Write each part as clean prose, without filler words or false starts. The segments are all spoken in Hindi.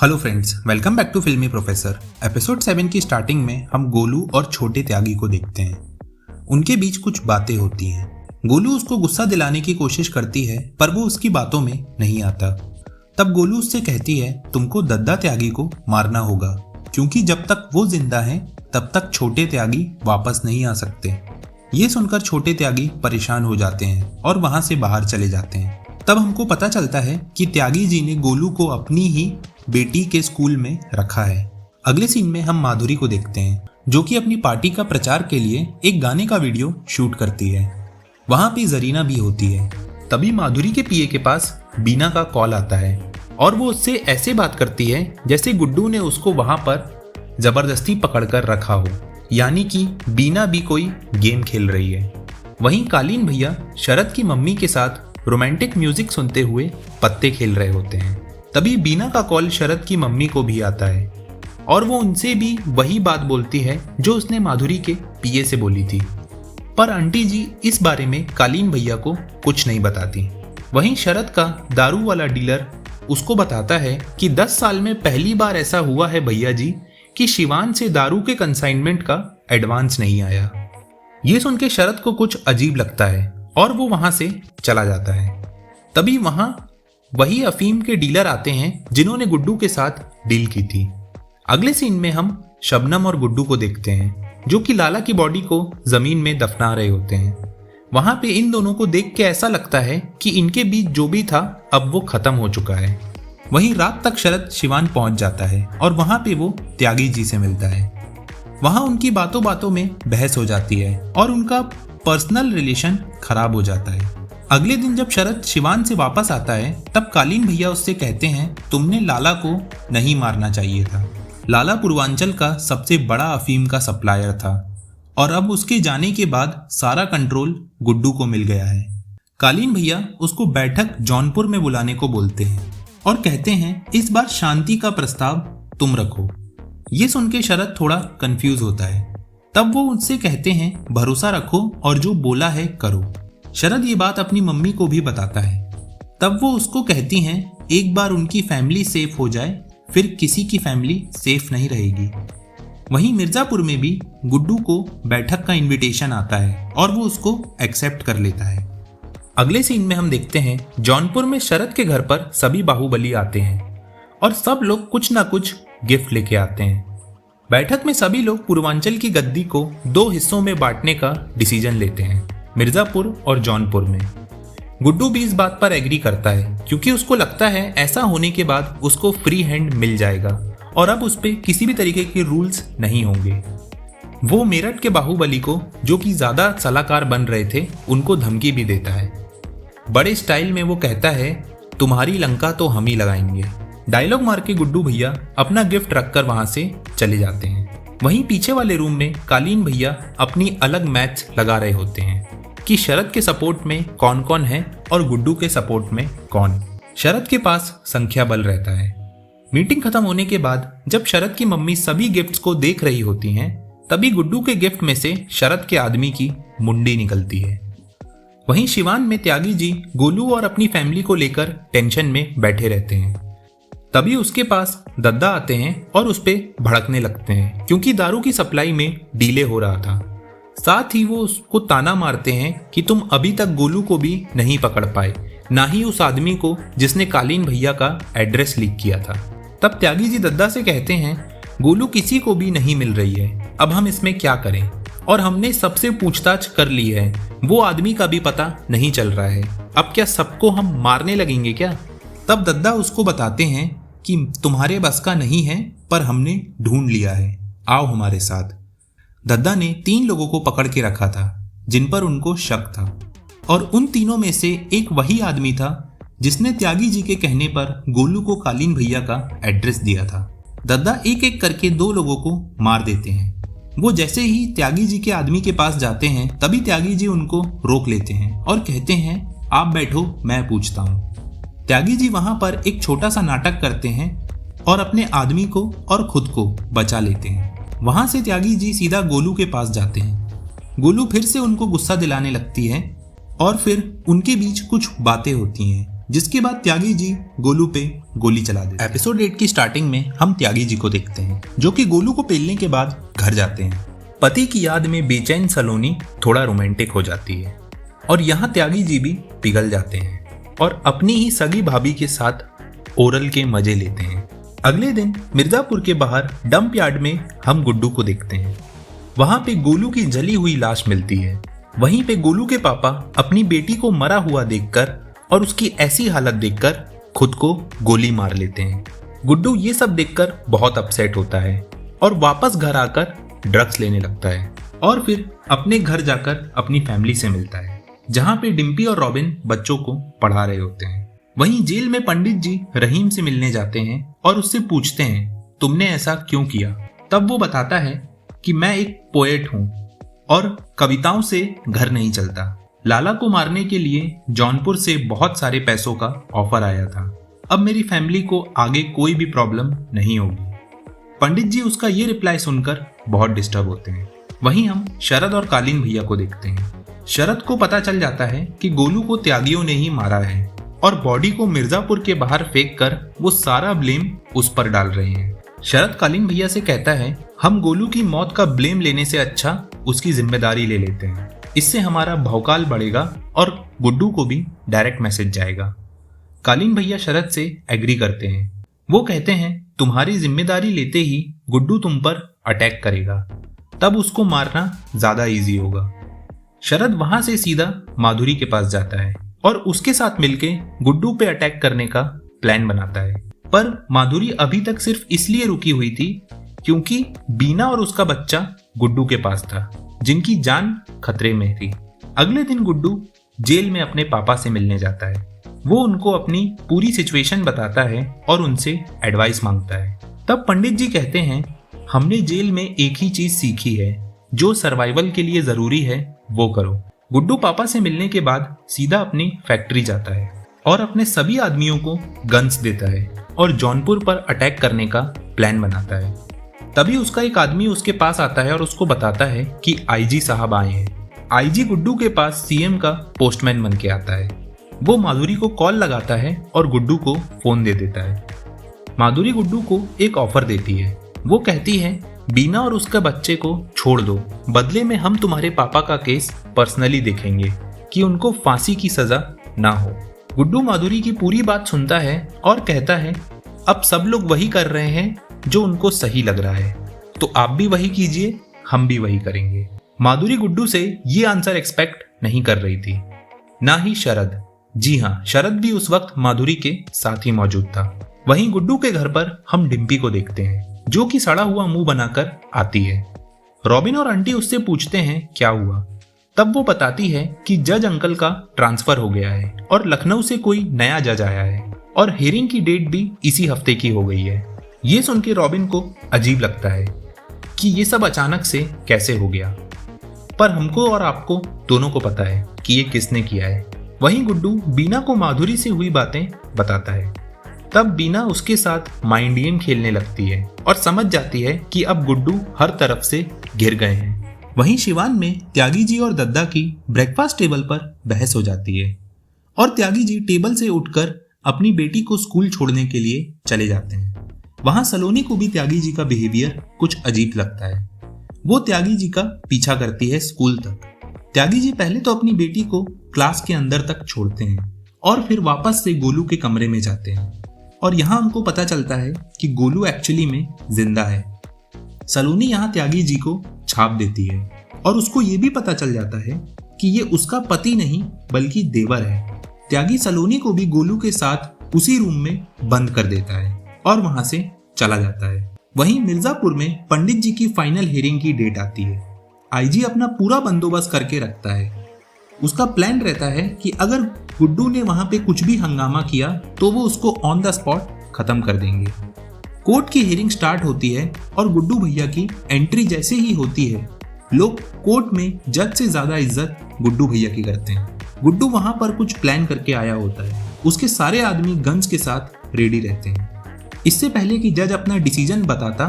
Hello friends, welcome back to Filmy Professor. Episode 7 की स्टार्टिंग में हम गोलू और छोटे त्यागी को देखते हैं। उनके बीच कुछ बातें होती हैं। गोलू उसको गुस्सा दिलाने की कोशिश करती है पर वो उसकी बातों में नहीं आता। तब गोलू उससे कहती है तुमको दद्दा त्यागी को मारना होगा, क्योंकि जब तक वो जिंदा है तब तक छोटे त्यागी वापस नहीं आ सकते। ये सुनकर छोटे त्यागी परेशान हो जाते हैं और वहां से बाहर चले जाते हैं। तब हमको पता चलता है कि त्यागी जी ने गोलू को अपनी ही बेटी के स्कूल में रखा है। अगले सीन में हम माधुरी को देखते हैं जो कि अपनी पार्टी का प्रचार के लिए एक गाने का वीडियो शूट करती है। वहां पे जरीना भी होती है। तभी माधुरी के पीए के पास बीना का कॉल आता है और वो उससे ऐसे बात करती है जैसे गुड्डू ने उसको वहां पर जबरदस्ती पकड़कर रखा हो, यानी कि बीना भी कोई गेम खेल रही है। वहीं कालीन भैया शरद की मम्मी के साथ रोमांटिक म्यूजिक सुनते हुए पत्ते खेल रहे होते हैं। तभी बीना का कॉल शरद की मम्मी को भी आता है और वो उनसे भी वही बात बोलती है जो उसने माधुरी के पीए से बोली थी, पर आंटी जी इस बारे में कालीन भैया को कुछ नहीं बताती। वहीं शरद का दारू वाला डीलर उसको बताता है कि 10 साल में पहली बार ऐसा हुआ है भैया जी कि शिवान से दारू के कंसाइनमेंट का एडवांस नहीं आया। ये सुन के शरद को कुछ अजीब लगता है और वो वहां से चला जाता है। तभी वहां वही अफीम के डीलर आते हैं जिन्होंने गुड्डू के साथ डील की थी। अगले सीन में हम शबनम और गुड्डू को देखते हैं जो कि लाला की बॉडी को जमीन में दफना रहे होते हैं। वहां पे इन दोनों को देख के ऐसा लगता है कि इनके बीच जो भी था अब वो खत्म हो चुका है। वहीं रात तक शरद शिवान पहुंच जाता है और वहां पे वो त्यागी जी से मिलता है। वहां उनकी बातों बातों में बहस हो जाती है और उनका पर्सनल रिलेशन खराब हो जाता है। अगले दिन जब शरद शिवान से वापस आता है तब कालीन भैया उससे कहते हैं तुमने लाला को नहीं मारना चाहिए था। लाला पूर्वांचल का सबसे बड़ा अफीम का सप्लायर था और अब उसके जाने के बाद सारा कंट्रोल गुड्डू को मिल गया है। कालीन भैया उसको बैठक जौनपुर में बुलाने को बोलते हैं और कहते हैं इस बार शांति का प्रस्ताव तुम रखो। ये सुन के शरद थोड़ा कंफ्यूज होता है। तब वो उनसे कहते हैं भरोसा रखो और जो बोला है करो। शरद ये बात अपनी मम्मी को भी बताता है। तब वो उसको कहती हैं एक बार उनकी फैमिली सेफ हो जाए फिर किसी की फैमिली सेफ नहीं रहेगी। वहीं मिर्जापुर में भी गुड्डू को बैठक का इनविटेशन आता है और वो उसको एक्सेप्ट कर लेता है। अगले सीन में हम देखते हैं जौनपुर में शरद के घर पर सभी बाहुबली आते हैं और सब लोग कुछ ना कुछ गिफ्ट लेके आते हैं। बैठक में सभी लोग पूर्वांचल की गद्दी को 2 हिस्सों में बांटने का डिसीजन लेते हैं, मिर्जापुर और जौनपुर में। गुड्डू भी इस बात पर एग्री करता है क्योंकि उसको लगता है ऐसा होने के बाद उसको फ्री हैंड मिल जाएगा और अब उस पर किसी भी तरीके के रूल्स नहीं होंगे। वो मेरठ के बाहुबली को जो कि ज्यादा सलाहकार बन रहे थे उनको धमकी भी देता है। बड़े स्टाइल में वो कहता है तुम्हारी लंका तो हम ही लगाएंगे। डायलॉग मार के गुड्डू भैया अपना गिफ्ट रखकर वहां से चले जाते हैं। वहीं पीछे वाले रूम में कालीन भैया अपनी अलग मैच लगा रहे होते हैं कि शरद के सपोर्ट में कौन कौन है और गुड्डू के सपोर्ट में कौन। शरद के पास संख्या बल रहता है। मीटिंग खत्म होने के बाद जब शरद की मम्मी सभी गिफ्ट्स को देख रही होती हैं तभी गुड्डू के गिफ्ट में से शरद के आदमी की मुंडी निकलती है। वहीं शिवान में त्यागी जी गोलू और अपनी फैमिली को लेकर टेंशन में बैठे रहते हैं। तभी उसके पास दद्दा आते हैं और उस पे भड़कने लगते हैं क्योंकि दारू की सप्लाई में डीले हो रहा था। साथ ही वो उसको ताना मारते हैं कि तुम अभी तक गोलू को भी नहीं पकड़ पाए, ना ही उस आदमी को जिसने कालीन भैया का एड्रेस लीक किया था। तब त्यागी जी दद्दा से कहते हैं गोलू किसी को भी नहीं मिल रही है, अब हम इसमें क्या करें, और हमने सबसे पूछताछ कर ली है, वो आदमी का भी पता नहीं चल रहा है, अब क्या सबको हम मारने लगेंगे क्या। तब दद्दा उसको बताते हैं कि तुम्हारे बस का नहीं है पर हमने ढूंढ लिया है, आओ हमारे साथ। दद्दा ने 3 लोगों को पकड़ के रखा था जिन पर उनको शक था और उन तीनों में से एक वही आदमी था जिसने त्यागी जी के कहने पर गोलू को कालीन भैया का एड्रेस दिया था। दद्दा एक एक करके 2 लोगों को मार देते हैं। वो जैसे ही त्यागी जी के आदमी के पास जाते हैं तभी त्यागी जी उनको रोक लेते हैं और कहते हैं आप बैठो, मैं पूछता हूँ। त्यागी जी वहां पर एक छोटा सा नाटक करते हैं और अपने आदमी को और खुद को बचा लेते हैं। वहां से त्यागी जी सीधा गोलू के पास जाते हैं। गोलू फिर से उनको गुस्सा दिलाने लगती है और फिर उनके बीच कुछ बातें होती हैं जिसके बाद त्यागी जी गोलू पे गोली चला देते हैं। एपिसोड 8 की स्टार्टिंग में हम त्यागी जी को देखते हैं जो कि गोलू को पेलने के बाद घर जाते हैं। पति की याद में बेचैन सलोनी थोड़ा रोमांटिक हो जाती है और यहाँ त्यागी जी भी पिघल जाते हैं और अपनी ही सगी भाभी के साथ ओरल के मजे लेते हैं। अगले दिन मिर्जापुर के बाहर डंप यार्ड में हम गुड्डू को देखते हैं। वहां पे गोलू की जली हुई लाश मिलती है। वहीं पे गोलू के पापा अपनी बेटी को मरा हुआ देखकर और उसकी ऐसी हालत देखकर खुद को गोली मार लेते हैं। गुड्डू ये सब देखकर बहुत अपसेट होता है और वापस घर आकर ड्रग्स लेने लगता है और फिर अपने घर जाकर अपनी फैमिली से मिलता है जहां पे डिम्पी और रॉबिन बच्चों को पढ़ा रहे होते हैं। वहीं जेल में पंडित जी रहीम से मिलने जाते हैं और उससे पूछते हैं तुमने ऐसा क्यों किया। तब वो बताता है कि मैं एक पोएट हूँ और कविताओं से घर नहीं चलता। लाला को मारने के लिए जौनपुर से बहुत सारे पैसों का ऑफर आया था। अब मेरी फैमिली को आगे कोई भी प्रॉब्लम नहीं होगी। पंडित जी उसका ये रिप्लाई सुनकर बहुत डिस्टर्ब होते हैं। वहीं हम शरद और कालीन भैया को देखते हैं। शरद को पता चल जाता है कि गोलू को त्यागियों ने ही मारा है और बॉडी को मिर्जापुर के बाहर फेंक कर वो सारा ब्लेम उस पर डाल रहे हैं। शरद कालीन भैया से कहता है हम गोलू की मौत का ब्लेम लेने से अच्छा उसकी जिम्मेदारी ले लेते हैं, इससे हमारा भौकाल बढ़ेगा और गुड्डू को भी डायरेक्ट मैसेज जाएगा। कालीन भैया शरद से एग्री करते हैं। वो कहते हैं तुम्हारी जिम्मेदारी लेते ही गुड्डू तुम पर अटैक करेगा, तब उसको मारना ज्यादा इजी होगा। शरद वहां से सीधा माधुरी के पास जाता है और उसके साथ मिलके गुड्डू पे अटैक करने का प्लान बनाता है। पर माधुरी अभी तक सिर्फ इसलिए रुकी हुई थी क्योंकि बीना और उसका बच्चा गुड्डू के पास था जिनकी जान खतरे में थी। अगले दिन गुड्डू जेल में अपने पापा से मिलने जाता है। वो उनको अपनी पूरी सिचुएशन बताता है और उनसे एडवाइस मांगता है। तब पंडित जी कहते हैं हमने जेल में एक ही चीज सीखी है, जो सर्वाइवल के लिए जरूरी है वो करो। गुड्डू पापा से मिलने के बाद सीधा अपनी फैक्ट्री जाता है और अपने सभी आदमियों को गन्स देता है और जौनपुर पर अटैक करने का प्लान बनाता है। तभी उसका एक आदमी उसके पास आता है और उसको बताता है कि आईजी साहब आए हैं। आईजी गुड्डू के पास सीएम का पोस्टमैन बन के आता है। वो माधुरी को कॉल लगाता है और गुड्डू को फोन दे देता है। माधुरी गुड्डू को एक ऑफर देती है। वो कहती है बीना और उसके बच्चे को छोड़ दो, बदले में हम तुम्हारे पापा का केस पर्सनली देखेंगे कि उनको फांसी की सजा ना हो। गुड्डू माधुरी की पूरी बात सुनता है और कहता है अब सब लोग वही कर रहे हैं जो उनको सही लग रहा है, तो आप भी वही कीजिए, हम भी वही करेंगे। माधुरी गुड्डू से ये आंसर एक्सपेक्ट नहीं कर रही थी, ना ही शरद। जी हाँ, शरद भी उस वक्त माधुरी के साथ ही मौजूद था। वहीं गुड्डू के घर पर हम डिम्पी को देखते हैं जो कि सड़ा हुआ मुंह बनाकर आती है। रॉबिन और आंटी उससे पूछते हैं क्या हुआ। तब वो बताती है कि जज अंकल का ट्रांसफर हो गया है और लखनऊ से कोई नया जज आया है और हियरिंग की डेट भी इसी हफ्ते की हो गई है। ये सुन के रॉबिन को अजीब लगता है कि ये सब अचानक से कैसे हो गया, पर हमको और आपको दोनों को पता है कि ये किसने किया है। वहीं गुड्डू बीना को माधुरी से हुई बातें बताता है। तब बीना उसके साथ माइंड गेम खेलने लगती है और समझ जाती है कि अब गुड्डू हर तरफ से घिर गए हैं। वहीं शिवान में त्यागी जी और दद्दा की ब्रेकफास्ट टेबल पर बहस हो जाती है और त्यागी जी टेबल से उठकर अपनी बेटी को स्कूल छोड़ने के लिए चले जाते हैं। वहां सलोनी को भी त्यागी जी का बिहेवियर कुछ अजीब लगता है। वो त्यागी जी का पीछा करती है स्कूल तक। त्यागी जी पहले तो अपनी बेटी को क्लास के अंदर तक छोड़ते हैं और फिर वापस से गोलू के कमरे में जाते हैं और यहाँ हमको पता चलता है कि गोलू एक्चुअली में जिंदा है। सलोनी यहाँ त्यागी जी को छाप देती है और उसको ये भी पता चल जाता है कि ये उसका पति नहीं बल्कि देवर है। त्यागी सलोनी को भी गोलू के साथ उसी रूम में बंद कर देता है और वहां से चला जाता है। वहीं मिर्जापुर में पंडित जी की फाइनल हियरिंग की डेट आती है। आईजी अपना पूरा बंदोबस्त करके रखता है। उसका प्लान रहता है कि अगर गुड्डू ने वहां पे कुछ भी हंगामा किया तो वो उसको ऑन द स्पॉट खत्म कर देंगे। कोर्ट की हियरिंग स्टार्ट होती है और गुड्डू भैया की एंट्री जैसे ही होती है लोग कोर्ट में जज से ज्यादा इज्जत गुड्डू भैया की करते हैं। गुड्डू वहां पर कुछ प्लान करके आया होता है। उसके सारे आदमी गन्स के साथ रेडी रहते हैं। इससे पहले कि जज अपना डिसीजन बताता,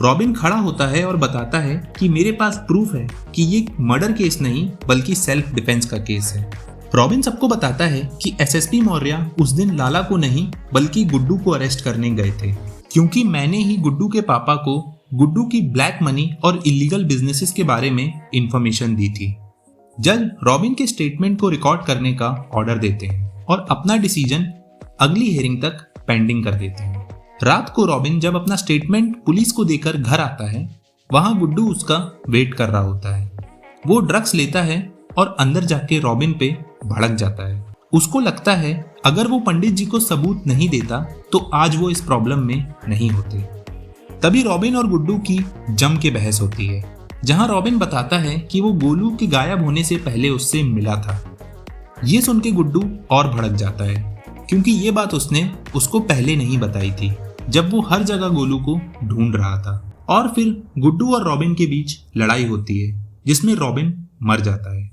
रॉबिन खड़ा होता है और बताता है कि मेरे पास प्रूफ है कि ये मर्डर केस नहीं बल्कि सेल्फ डिफेंस का केस है। रॉबिन सबको बताता है कि एसएसपी मौर्य उस दिन लाला को नहीं बल्कि गुड्डू को अरेस्ट करने गए थे, क्योंकि मैंने ही गुड्डू के पापा को गुड्डू की ब्लैक मनी और इलीगल बिजनेसेस के बारे में इंफॉर्मेशन दी थी। जज रॉबिन के स्टेटमेंट को रिकॉर्ड करने का ऑर्डर देते हैं और अपना डिसीजन अगली हियरिंग तक पेंडिंग कर देते हैं। रात को रॉबिन जब अपना स्टेटमेंट पुलिस को देकर घर आता है, वहां गुड्डू उसका वेट कर रहा होता है। वो ड्रग्स लेता है और अंदर जाके रॉबिन पे भड़क जाता है। उसको लगता है अगर वो पंडित जी को सबूत नहीं देता तो आज वो इस प्रॉब्लम में नहीं होते। तभी रॉबिन और गुड्डू की जम के बहस होती है, जहां रॉबिन बताता है कि वो गोलू के गायब होने से पहले उससे मिला था। ये सुन के गुड्डू और भड़क जाता है, क्योंकि ये बात उसने उसको पहले नहीं बताई थी जब वो हर जगह गोलू को ढूंढ रहा था। और फिर गुड्डू और रॉबिन के बीच लड़ाई होती है, जिसमें रॉबिन मर जाता है।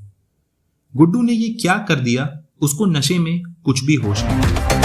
गुड्डू ने ये क्या कर दिया, उसको नशे में कुछ भी होश नहीं।